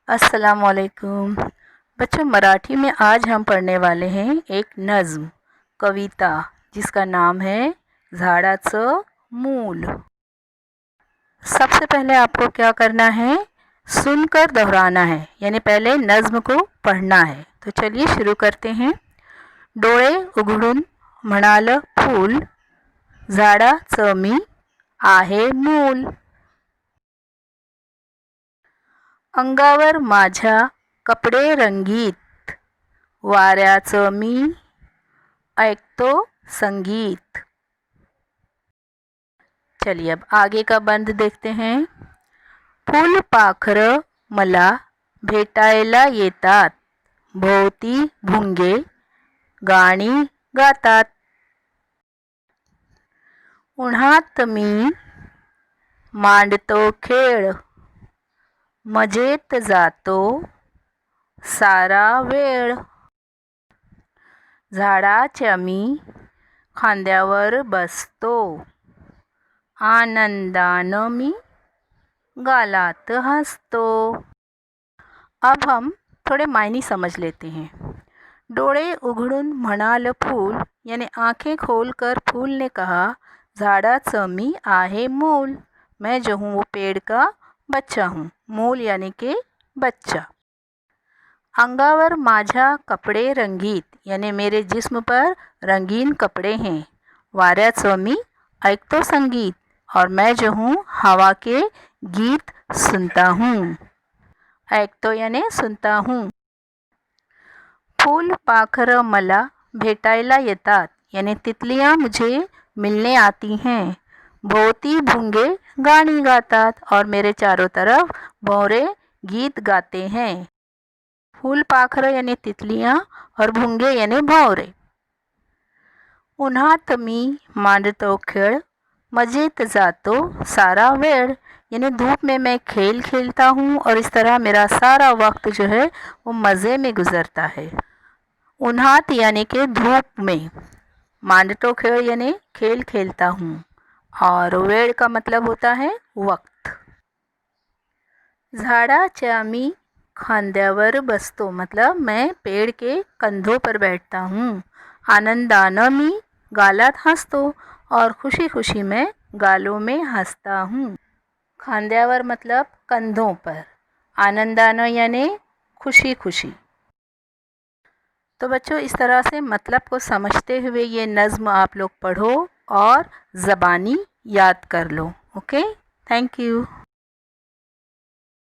अस्सलामुअलैकुम बच्चों, मराठी में आज हम पढ़ने वाले हैं एक नज़्म कविता जिसका नाम है झाडाचं मूल। सबसे पहले आपको क्या करना है, सुनकर दोहराना है, यानी पहले नज़्म को पढ़ना है। तो चलिए शुरू करते हैं। डोळे उघडून म्हणाल फूल, झाडाचं मी आहे मूल। अंगावर माझ्या कपडे रंगीत, वाऱ्याचं मी ऐकतो संगीत। चलिए अब आगे का बंद देखते हैं। फुलपाखरं मला भेटायला येतात, भोवती भुंगे गाणी गातात। उन्हात मी मांडतो खेळ, मजेत जातो सारा वेळ। झाडाच्या मी खांद्यावर बसतो, आनंदानं मी गालात हंसतो। अब हम थोड़े मायने समझ लेते हैं। डोळे उघडून म्हणाल फूल, यानी आंखें खोलकर फूल ने कहा, झाडाचं मी आहे मूल, मैं जो हूँ वो पेड़ का बच्चा हूँ। मूल यानी कि बच्चा। अंगावर माझ्या कपड़े रंगीत, यानी मेरे जिस्म पर रंगीन कपड़े हैं। वाऱ्याचं मी ऐकतो संगीत, और मैं जो हूँ हवा के गीत सुनता हूँ। ऐकतो यानी सुनता हूँ। फुलपाखरं मला भेटायला येतात, यानी तितलियाँ मुझे मिलने आती हैं। भोवती भूंगे गानी गातात, और मेरे चारों तरफ भौरे गीत गाते हैं। फुलपाखरं यानी तितलियाँ और भुंगे यानी भौरे। उन्हात मी मांडतो खेळ, मजेत जातो सारा वेळ, यानी धूप में मैं खेल खेलता हूँ और इस तरह मेरा सारा वक्त जो है वो मज़े में गुज़रता है। उन्हात यानी कि धूप में, मांडतो खेळ यानी खेल खेलता हूँ, और वेळ का मतलब होता है वक्त। झाडाच्या मी खांद्यावर बसतो, मतलब मैं पेड़ के कंधों पर बैठता हूँ। आनंदानं मी गालात हंसतो, और खुशी खुशी मैं गालों में हंसता हूँ। खांद्यावर मतलब कंधों पर, आनंदानं यानी खुशी खुशी। तो बच्चों, इस तरह से मतलब को समझते हुए ये नज़्म आप लोग पढ़ो और ज़बानी याद कर लो। Okay, thank you.